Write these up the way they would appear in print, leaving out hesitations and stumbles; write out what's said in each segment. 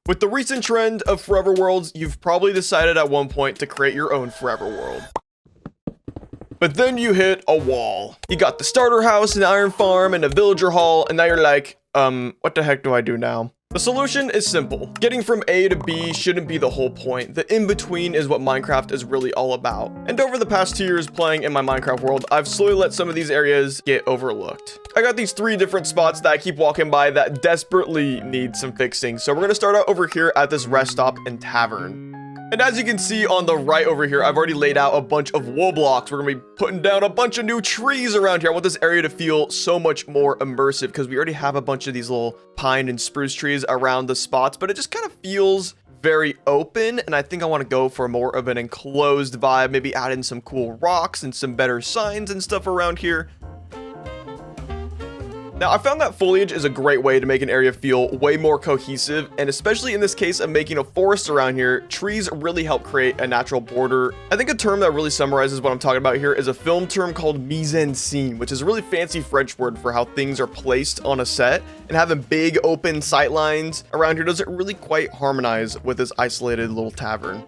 With the recent trend of forever worlds, you've probably decided at one point to create your own forever world. But then you hit a wall. You got the starter house, an iron farm, and a villager hall, and now you're like, what the heck do I do now? The solution is simple. Getting from A to B shouldn't be the whole point. The in-between is what Minecraft is really all about. And over the past 2 years playing in my Minecraft world, I've slowly let some of these areas get overlooked. I got these 3 different spots that I keep walking by that desperately need some fixing. So we're gonna start out over here at this rest stop and tavern. And as you can see on the right over here, I've already laid out a bunch of wool blocks. We're gonna be putting down a bunch of new trees around here. I want this area to feel so much more immersive because we already have a bunch of these little pine and spruce trees around the spots, but it just kind of feels very open. And I think I want to go for more of an enclosed vibe, maybe add in some cool rocks and some better signs and stuff around here. Now, I found that foliage is a great way to make an area feel way more cohesive, and especially in this case of making a forest around here, trees really help create a natural border. I think a term that really summarizes what I'm talking about here is a film term called mise en scene, which is a really fancy French word for how things are placed on a set, and having big open sight lines around here doesn't really quite harmonize with this isolated little tavern.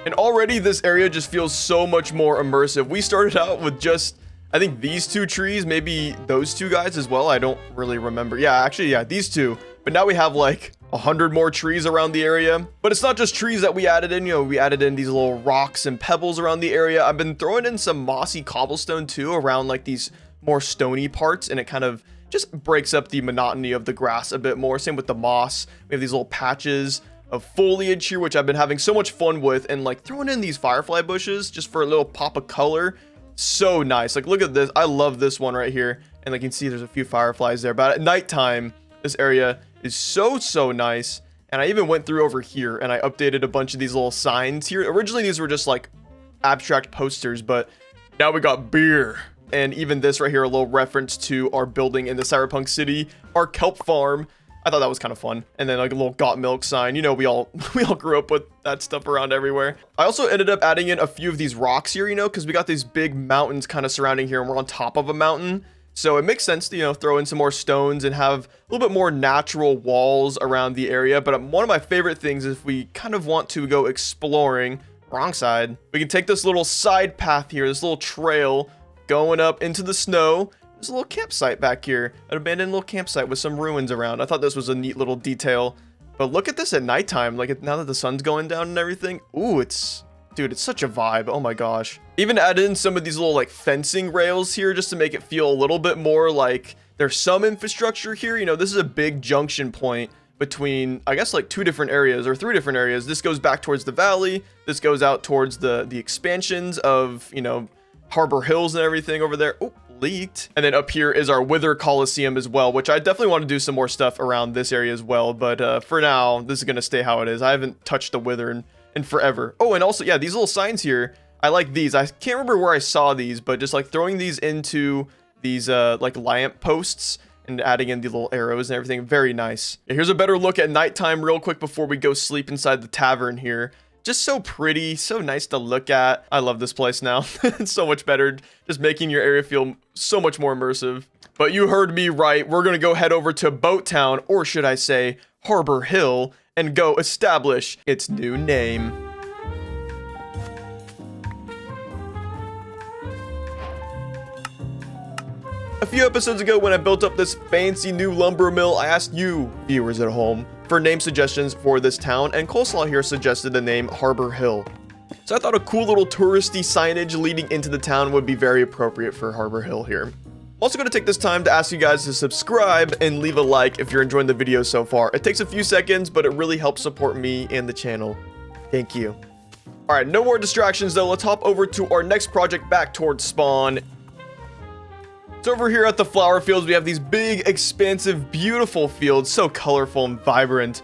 And already this area just feels so much more immersive. We started out with just, I think, these 2 trees, maybe those 2 guys as well. I don't really remember. Yeah, actually, yeah, these 2. But now we have like 100 more trees around the area. But it's not just trees that we added in. You know, we added in these little rocks and pebbles around the area. I've been throwing in some mossy cobblestone too around like these more stony parts, and it kind of just breaks up the monotony of the grass a bit more. Same with the moss. We have these little patches of foliage here, which I've been having so much fun with, and like throwing in these firefly bushes just for a little pop of color. So nice. Like, look at this. I love this one right here, and like you can see there's a few fireflies there, but at nighttime this area is so nice. And I even went through over here and I updated a bunch of these little signs here. Originally these were just like abstract posters, but now we got beer. And even this right here, a little reference to our building in the cyberpunk city, our kelp farm. I thought that was kind of fun. And then like a little got milk sign. You know, we all grew up with that stuff around everywhere. I also ended up adding in a few of these rocks here, you know, because we got these big mountains kind of surrounding here, and we're on top of a mountain. So it makes sense to, you know, throw in some more stones and have a little bit more natural walls around the area. But one of my favorite things is if we kind of want to go exploring, wrong side, we can take this little side path here, this little trail going up into the snow. There's a little campsite back here, an abandoned little campsite with some ruins around. I thought this was a neat little detail. But look at this at nighttime, like now that the sun's going down and everything. Ooh, dude, it's such a vibe. Oh my gosh. Even added in some of these little like fencing rails here just to make it feel a little bit more like there's some infrastructure here. You know, this is a big junction point between, I guess, like 2 different areas or 3 different areas. This goes back towards the valley. This goes out towards the expansions of, you know, Harbor Hills and everything over there. Oh, leaked. And then up here is our Wither Coliseum as well, which I definitely want to do some more stuff around this area as well. But for now, this is going to stay how it is. I haven't touched the Wither in forever. Oh, and also, yeah, these little signs here, I like these. I can't remember where I saw these, but just like throwing these into these like lamp posts and adding in the little arrows and everything. Very nice. Yeah, here's a better look at nighttime real quick before we go sleep inside the tavern here. Just so pretty, so nice to look at. I love this place now. It's so much better, just making your area feel so much more immersive. But you heard me right. We're gonna go head over to Boat Town, or should I say Harbor Hill, and go establish its new name. A few episodes ago, when I built up this fancy new lumber mill, I asked you, viewers at home, for name suggestions for this town, and Coleslaw here suggested the name Harbor Hill. So I thought a cool little touristy signage leading into the town would be very appropriate for Harbor Hill here. I'm also going to take this time to ask you guys to subscribe and leave a like if you're enjoying the video so far. It takes a few seconds, but it really helps support me and the channel. Thank you. Alright, no more distractions though. Let's hop over to our next project back towards spawn. So over here at the flower fields, we have these big, expansive, beautiful fields, so colorful and vibrant.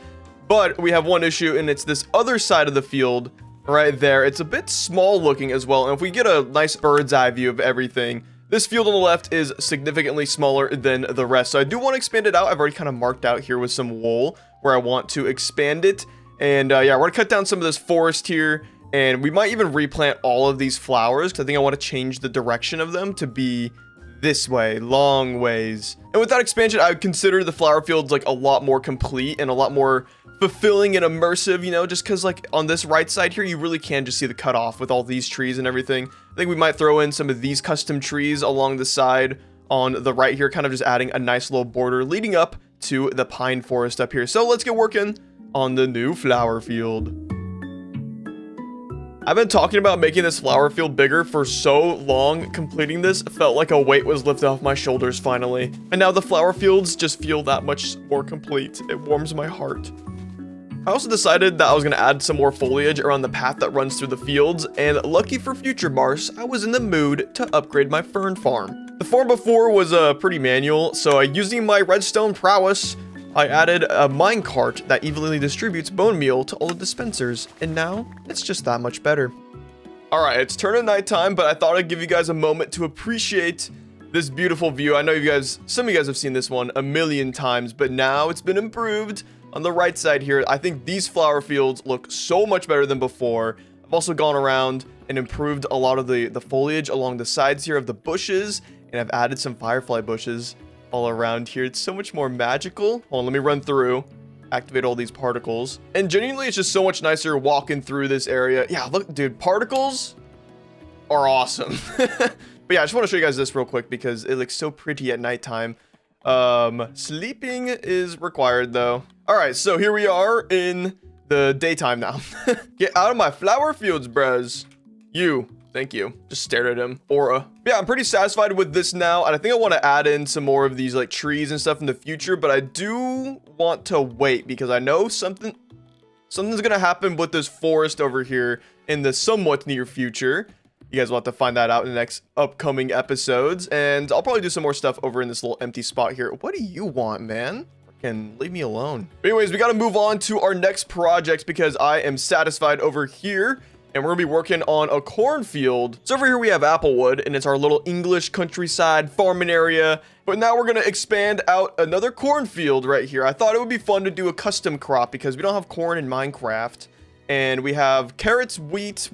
But we have one issue, and it's this other side of the field right there. It's a bit small looking as well, and if we get a nice bird's eye view of everything, this field on the left is significantly smaller than the rest. So I do want to expand it out. I've already kind of marked out here with some wool where I want to expand it. And yeah, we're going to cut down some of this forest here, and we might even replant all of these flowers because I think I want to change the direction of them to be this way, long ways. And with that expansion, I would consider the flower fields like a lot more complete and a lot more fulfilling and immersive, you know, just because like on this right side here, you really can just see the cutoff with all these trees and everything. I think we might throw in some of these custom trees along the side on the right here, kind of just adding a nice little border leading up to the pine forest up here. So let's get working on the new flower field. I've been talking about making this flower field bigger for so long. Completing this felt like a weight was lifted off my shoulders finally. And now the flower fields just feel that much more complete. It warms my heart. I also decided that I was going to add some more foliage around the path that runs through the fields, and lucky for future Barce, I was in the mood to upgrade my fern farm. The farm before was pretty manual, so using my redstone prowess, I added a minecart that evenly distributes bone meal to all the dispensers, and now it's just that much better. Alright, it's turning nighttime, but I thought I'd give you guys a moment to appreciate this beautiful view. I know some of you guys have seen this one a million times, but now it's been improved. On the right side here, I think these flower fields look so much better than before. I've also gone around and improved a lot of the foliage along the sides here of the bushes, and I've added some firefly bushes all around here. It's so much more magical. Hold on, let me run through, activate all these particles. And genuinely, it's just so much nicer walking through this area. Yeah, look, dude, particles are awesome. But yeah, I just want to show you guys this real quick because it looks so pretty at nighttime. Sleeping is required though. All right, so here we are in the daytime now. Get out of my flower fields, bros. You, thank you. Just stared at him. Aura. Yeah, I'm pretty satisfied with this now, and I think I want to add in some more of these like trees and stuff in the future, but I do want to wait because I know something's gonna happen with this forest over here in the somewhat near future. You guys will have to find that out in the next upcoming episodes, and I'll probably do some more stuff over in this little empty spot here. What do you want, man? Freaking leave me alone. But anyways, we got to move on to our next project because I am satisfied over here, and we're gonna be working on a cornfield. So over here we have Applewood, and it's our little English countryside farming area. But now we're gonna expand out another cornfield right here. I thought it would be fun to do a custom crop because we don't have corn in Minecraft, and we have carrots, wheat,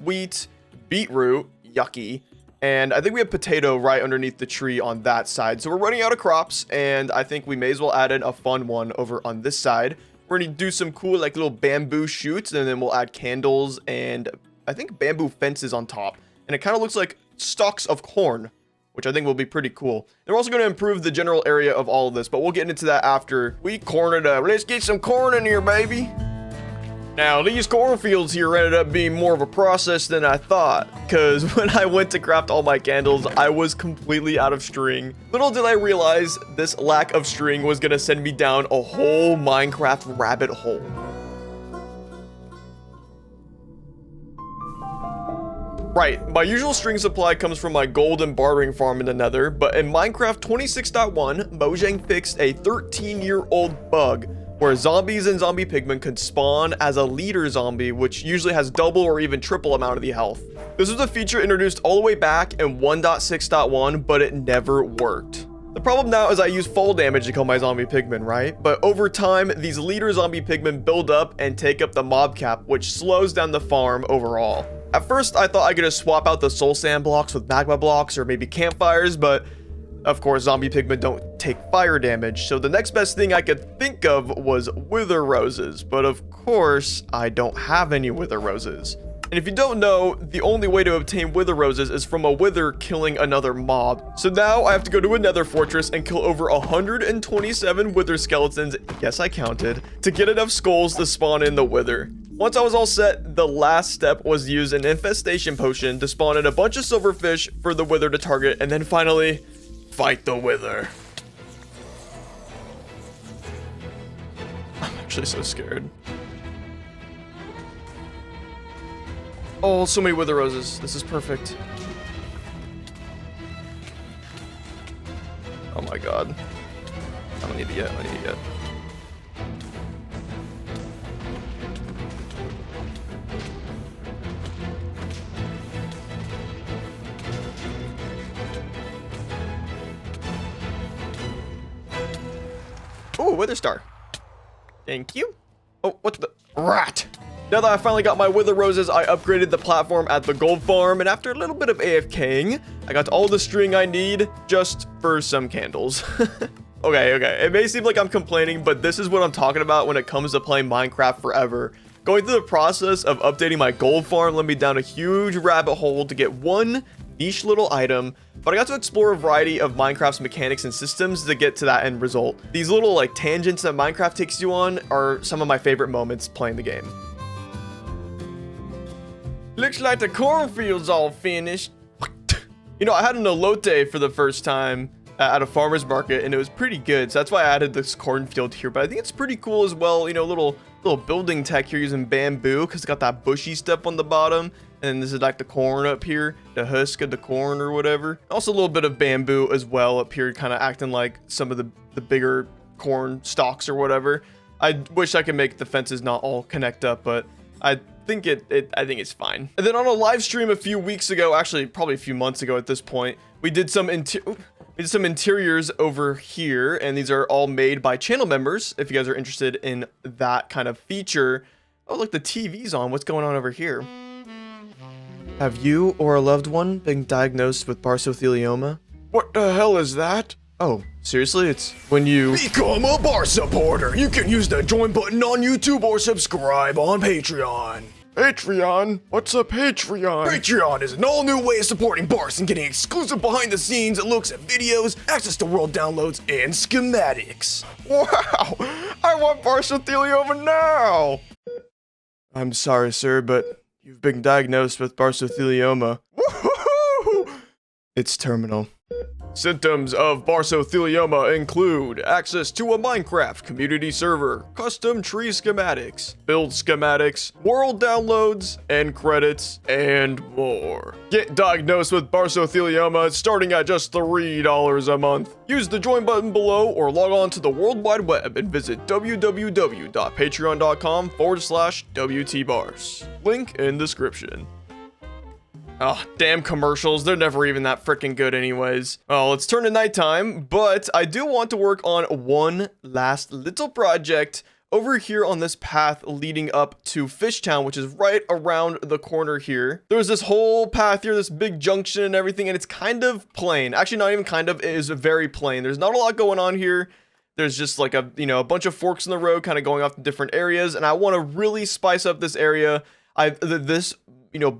beetroot. Yucky. And I think we have potato right underneath the tree on that side. So we're running out of crops, and I think we may as well add in a fun one over on this side. We're going to do some cool like little bamboo shoots, and then we'll add candles and I think bamboo fences on top. And it kind of looks like stalks of corn, which I think will be pretty cool. And we're also going to improve the general area of all of this, but we'll get into that after we corn it up. Let's get some corn in here, baby. Now, these cornfields here ended up being more of a process than I thought, because when I went to craft all my candles, I was completely out of string. Little did I realize this lack of string was going to send me down a whole Minecraft rabbit hole. Right, my usual string supply comes from my gold and bartering farm in the nether, but in Minecraft 26.1, Mojang fixed a 13-year-old bug where zombies and zombie pigmen could spawn as a leader zombie, which usually has double or even triple amount of the health. This was a feature introduced all the way back in 1.6.1, but it never worked. The problem now is I use fall damage to kill my zombie pigmen, right? But over time, these leader zombie pigmen build up and take up the mob cap, which slows down the farm overall. At first, I thought I could just swap out the soul sand blocks with magma blocks or maybe campfires, but of course, zombie pigmen don't take fire damage, so the next best thing I could think of was wither roses, but of course, I don't have any wither roses. And if you don't know, the only way to obtain wither roses is from a wither killing another mob. So now I have to go to a nether fortress and kill over 127 wither skeletons, yes I counted, to get enough skulls to spawn in the wither. Once I was all set, the last step was to use an infestation potion to spawn in a bunch of silverfish for the wither to target, and then finally fight the wither. I'm actually so scared. Oh, so many wither roses. This is perfect. Oh my god. I don't need it yet. I need it yet. Oh, wither star. Thank you. Oh, what the rat? Now that I finally got my Wither Roses, I upgraded the platform at the gold farm, and after a little bit of AFKing, I got all the string I need just for some candles. Okay, it may seem like I'm complaining, but this is what I'm talking about when it comes to playing Minecraft forever. Going through the process of updating my gold farm led me down a huge rabbit hole to get one niche little item, but I got to explore a variety of Minecraft's mechanics and systems to get to that end result. These little like tangents that Minecraft takes you on are some of my favorite moments playing the game. Looks like the cornfield's all finished. You know, I had an elote for the first time at a farmer's market, and it was pretty good, so that's why I added this cornfield here. But I think it's pretty cool as well, you know, little building tech here using bamboo, because it's got that bushy stuff on the bottom, and this is like the corn up here, the husk of the corn or whatever. Also a little bit of bamboo as well up here, kind of acting like some of the bigger corn stalks or whatever. I wish I could make the fences not all connect up, but I think it's fine. And then on a live stream a few weeks ago, actually probably a few months ago at this point, we did some interiors over here, and these are all made by channel members. If you guys are interested in that kind of feature. Oh, look, the TV's on. What's going on over here? Have you or a loved one been diagnosed with barsothelioma? What the hell is that? Oh, seriously? It's when you become a Barce supporter. You can use the join button on YouTube or subscribe on Patreon. Patreon? What's a Patreon? Patreon is an all-new way of supporting Barce and getting exclusive behind-the-scenes looks at videos, access to world downloads, and schematics. Wow! I want barsothelioma now! I'm sorry, sir, but you've been diagnosed with barsothelioma. Woohoo! It's terminal. Symptoms of barsothelioma include access to a Minecraft community server, custom tree schematics, build schematics, world downloads, end credits, and more. Get diagnosed with barsothelioma starting at just $3 a month. Use the join button below or log on to the World Wide Web and visit www.patreon.com/WTBarce. Link in description. Oh, damn commercials. They're never even that freaking good anyways. Well, it's turn to nighttime, but I do want to work on one last little project over here on this path leading up to Fishtown, which is right around the corner here. There's this whole path here, this big junction and everything, and it's kind of plain. Actually, not even kind of, it is very plain. There's not a lot going on here. There's just like a bunch of forks in the road kind of going off to different areas, and I want to really spice up this area. This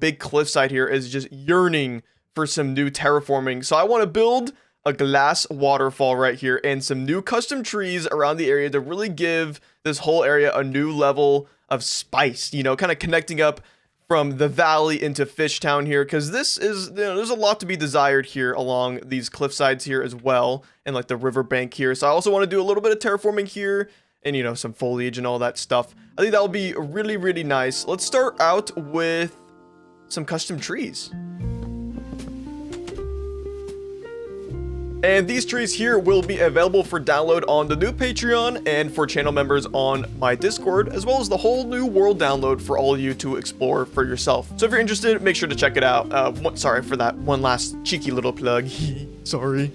big cliffside here is just yearning for some new terraforming. So I want to build a glass waterfall right here and some new custom trees around the area to really give this whole area a new level of spice, kind of connecting up from the valley into Fishtown here, because this is, there's a lot to be desired here along these cliff sides here as well, and like the riverbank here. So I also want to do a little bit of terraforming here, and some foliage and all that stuff. I think that will be really, really nice. Let's start out with some custom trees. And these trees here will be available for download on the new Patreon and for channel members on my Discord, as well as the whole new world download for all of you to explore for yourself. So if you're interested, make sure to check it out. Sorry for that one last cheeky little plug. Sorry.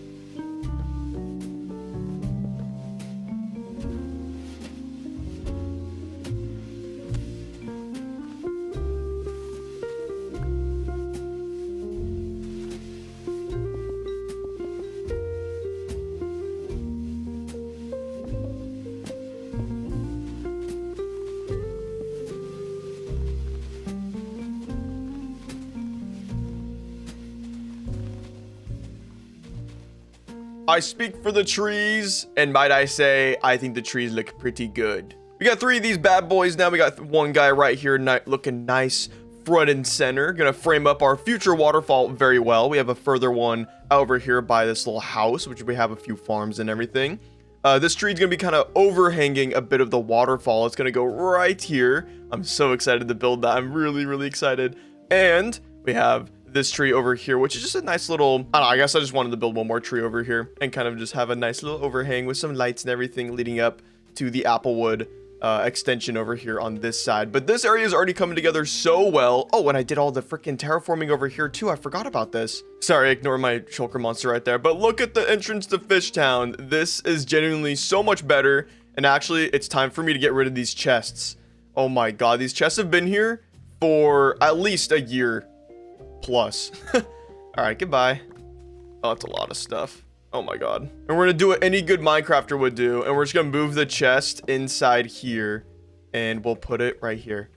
I speak for the trees, and might I say, I think the trees look pretty good. We got 3 of these bad boys now. We got one guy right here looking nice front and center. Gonna frame up our future waterfall very well. We have a further one over here by this little house, which we have a few farms and everything. This tree's gonna be kind of overhanging a bit of the waterfall. It's gonna go right here. I'm so excited to build that. I'm really, really excited. And we have this tree over here, which is just a nice little, I don't know, I guess I just wanted to build one more tree over here and kind of just have a nice little overhang with some lights and everything leading up to the Applewood extension over here on this side. But this area is already coming together so well. Oh, and I did all the freaking terraforming over here too. I forgot about this. Sorry, ignore my shulker monster right there. But look at the entrance to Fishtown. This is genuinely so much better. And actually, it's time for me to get rid of these chests. Oh my god, these chests have been here for at least a year plus. All right, goodbye. Oh, that's a lot of stuff. Oh my god. And we're gonna do what any good Minecrafter would do, and we're just gonna move the chest inside here, and we'll put it right here.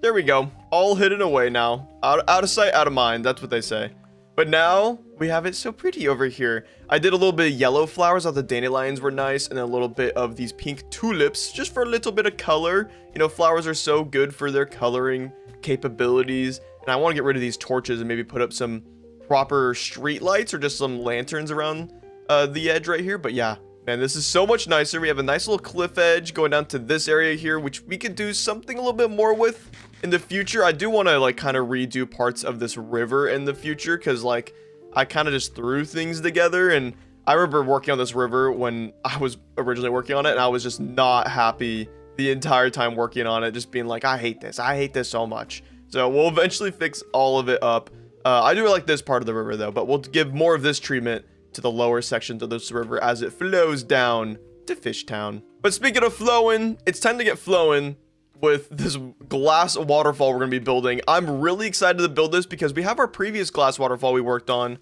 There we go. All hidden away now. Out of sight, out of mind. That's what they say. But now we have it so pretty over here. I did a little bit of yellow flowers. I thought the dandelions were nice, and a little bit of these pink tulips just for a little bit of color. You know, flowers are so good for their coloring capabilities. And I want to get rid of these torches and maybe put up some proper street lights or just some lanterns around the edge right here. But yeah, man, this is so much nicer. We have a nice little cliff edge going down to this area here, which we could do something a little bit more with in the future. I do want to like kind of redo parts of this river in the future, because like I kind of just threw things together. And I remember working on this river when I was originally working on it, and I was just not happy the entire time working on it, just being like, I hate this so much. So we'll eventually fix all of it up. I do like this part of the river though, but we'll give more of this treatment to the lower sections of this river as it flows down to Fishtown. But speaking of flowing, it's time to get flowing with this glass waterfall we're going to be building. I'm really excited to build this because we have our previous glass waterfall we worked on.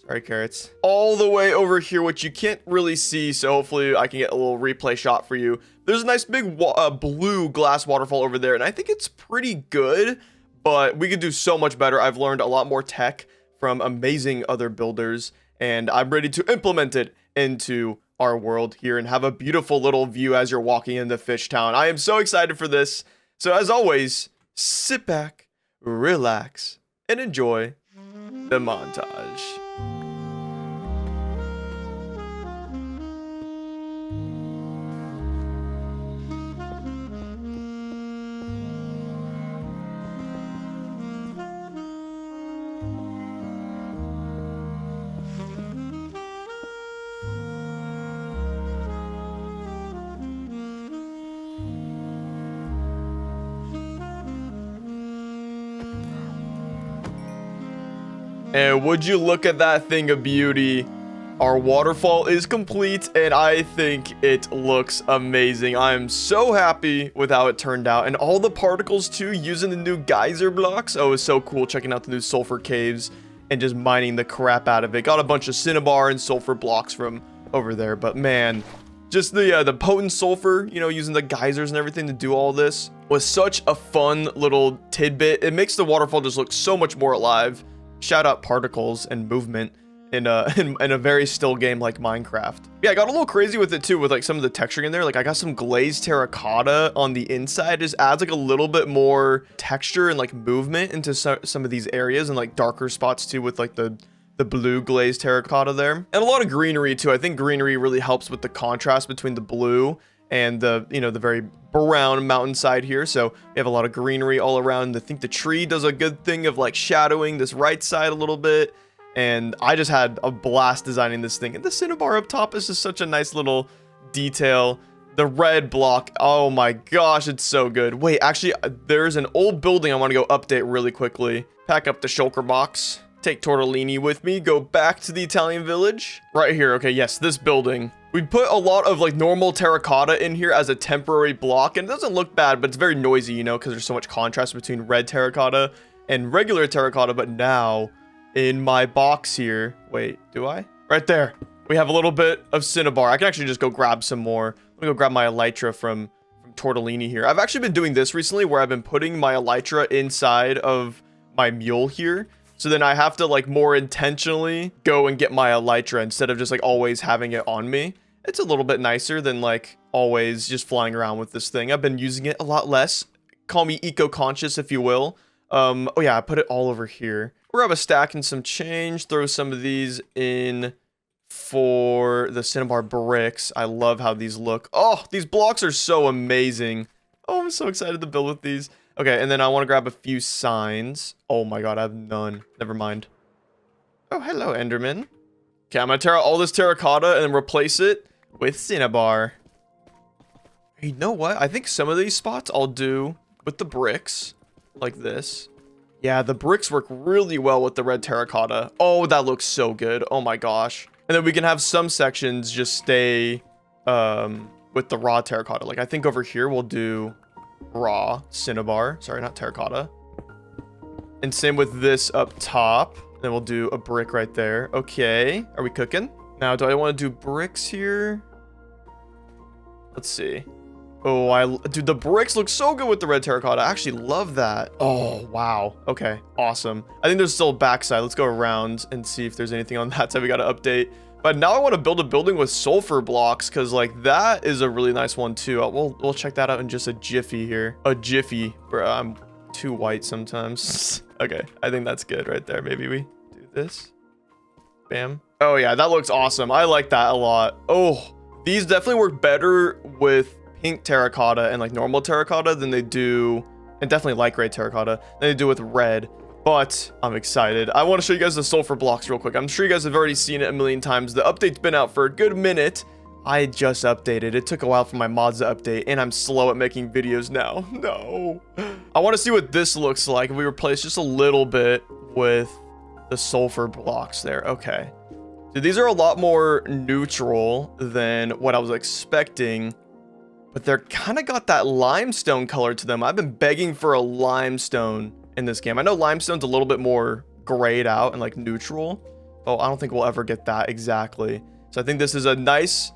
Sorry, carrots. All the way over here, which you can't really see, so hopefully I can get a little replay shot for you. There's a nice big blue glass waterfall over there, and I think it's pretty good, but we could do so much better. I've learned a lot more tech from amazing other builders, and I'm ready to implement it into our world here and have a beautiful little view as you're walking into Fishtown. I am so excited for this. So as always, sit back, relax, and enjoy the montage. And would you look at that thing of beauty? Our waterfall is complete, and I think it looks amazing. I am so happy with how it turned out, and all the particles too, using the new geyser blocks. Oh, it was so cool checking out the new sulfur caves and just mining the crap out of it. Got a bunch of cinnabar and sulfur blocks from over there, but man, just the potent sulfur, you know, using the geysers and everything to do all this was such a fun little tidbit. It makes the waterfall just look so much more alive. Shout out particles and movement in a very still game like Minecraft. Yeah, I got a little crazy with it too, with like some of the texturing in there. Like I got some glazed terracotta on the inside. Just adds like a little bit more texture and like movement into some of these areas, and like darker spots too with like the blue glazed terracotta there. And a lot of greenery too. I think greenery really helps with the contrast between the blue and the, you know, the very brown mountainside here. So we have a lot of greenery all around. I think the tree does a good thing of like shadowing this right side a little bit. And I just had a blast designing this thing. And the cinnabar up top is just such a nice little detail. The red block, oh my gosh, it's so good. Wait, actually, there's an old building I want to go update really quickly. Pack up the shulker box. Take Tortellini with me, go back to the Italian village. Right here, okay, yes, this building. We put a lot of like normal terracotta in here as a temporary block, and it doesn't look bad, but it's very noisy, you know, because there's so much contrast between red terracotta and regular terracotta. But now, in my box here, wait, do I? Right there, we have a little bit of cinnabar. I can actually just go grab some more. I'm gonna go grab my elytra from Tortellini here. I've actually been doing this recently, where I've been putting my elytra inside of my mule here. So then I have to like more intentionally go and get my elytra instead of just like always having it on me. It's a little bit nicer than like always just flying around with this thing. I've been using it a lot less. Call me eco-conscious if you will. Oh yeah, I put it all over here. Grab a stack and some change. Throw some of these in for the cinnabar bricks. I love how these look. Oh, these blocks are so amazing. Oh, I'm so excited to build with these. Okay, and then I want to grab a few signs. Oh my god, I have none. Never mind. Oh, hello, Enderman. Okay, I'm going to tear out all this terracotta and then replace it with cinnabar. You know what? I think some of these spots I'll do with the bricks, like this. Yeah, the bricks work really well with the red terracotta. Oh, that looks so good. Oh my gosh. And then we can have some sections just stay with the raw terracotta. Like I think over here we'll do raw cinnabar. Sorry, not terracotta. And same with this up top. Then we'll do a brick right there. Okay, are we cooking? Now, do I want to do bricks here? Let's see. Oh, dude, the bricks look so good with the red terracotta. I actually love that. Oh, wow. Okay, awesome. I think there's still a backside. Let's go around and see if there's anything on that side we got to update. But now I want to build a building with sulfur blocks because, like, that is a really nice one, too. We'll check that out in just a jiffy here. A jiffy. Bro, I'm too white sometimes. Okay, I think that's good right there. Maybe we do this. Bam. Oh, yeah, that looks awesome. I like that a lot. Oh, these definitely work better with pink terracotta and like normal terracotta than they do, and definitely light gray terracotta than they do with red. But I'm excited. I want to show you guys the sulfur blocks real quick. I'm sure you guys have already seen it a million times. The update's been out for a good minute. I just updated. It took a while for my mods to update, and I'm slow at making videos now. No. I want to see what this looks like if we replace just a little bit with the sulfur blocks there. Okay. So these are a lot more neutral than what I was expecting, but they're kind of got that limestone color to them. I've been begging for a limestone in this game. I know limestone's a little bit more grayed out and like neutral, but I don't think we'll ever get that exactly. So I think this is a nice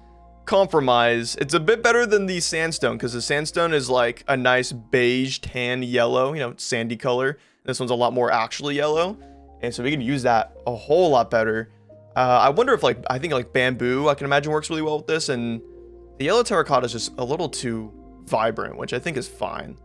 compromise. It's a bit better than the sandstone because the sandstone is like a nice beige, tan, yellow, you know, sandy color. This one's a lot more actually yellow. And so we can use that a whole lot better. I wonder if I think like bamboo, I can imagine works really well with this. And the yellow terracotta is just a little too vibrant, which I think is fine.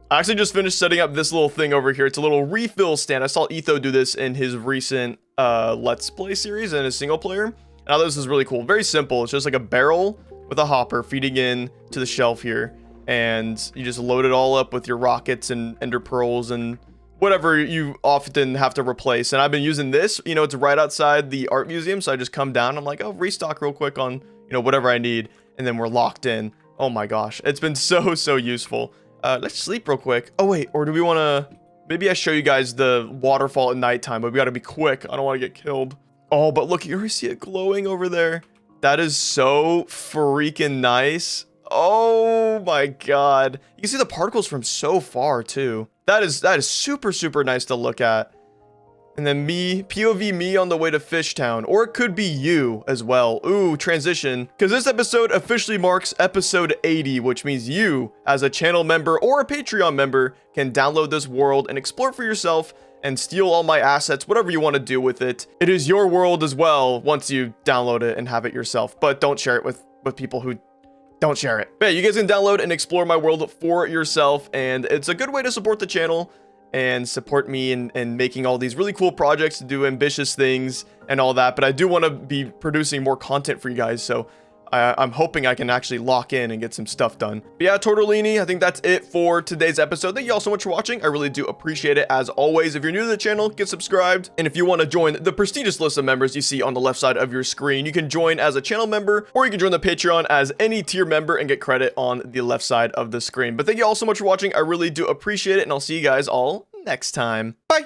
I actually just finished setting up this little thing over here. It's a little refill stand. I saw Etho do this in his recent Let's Play series and his single player. And I thought this is really cool. Very simple. It's just like a barrel with a hopper feeding in to the shelf here. And you just load it all up with your rockets and ender pearls and whatever you often have to replace. And I've been using this, you know, it's right outside the art museum. So I just come down. I'm like, oh, restock real quick on, you know, whatever I need. And then we're locked in. Oh my gosh. It's been so useful. Let's sleep real quick. Oh wait, or do we want to, maybe I show you guys the waterfall at nighttime, but we got to be quick. I don't want to get killed. Oh, but look, you already see it glowing over there. That is so freaking nice. Oh my God. You can see the particles from so far too. That is super nice to look at. And then me, POV me on the way to Fishtown, or it could be you as well. Ooh, transition. Because this episode officially marks episode 80, which means you, as a channel member or a Patreon member, can download this world and explore for yourself and steal all my assets, whatever you want to do with it. It is your world as well once you download it and have it yourself, but don't share it with people who don't share it. But yeah, you guys can download and explore my world for yourself, and it's a good way to support the channel and support me in making all these really cool projects to do ambitious things and all that. But I do want to be producing more content for you guys, so I'm hoping I can actually lock in and get some stuff done. But yeah, Tortellini, I think that's it for today's episode. Thank you all so much for watching. I really do appreciate it. As always, if you're new to the channel, get subscribed. And if you want to join the prestigious list of members you see on the left side of your screen, you can join as a channel member, or you can join the Patreon as any tier member and get credit on the left side of the screen. But thank you all so much for watching. I really do appreciate it, and I'll see you guys all next time. Bye.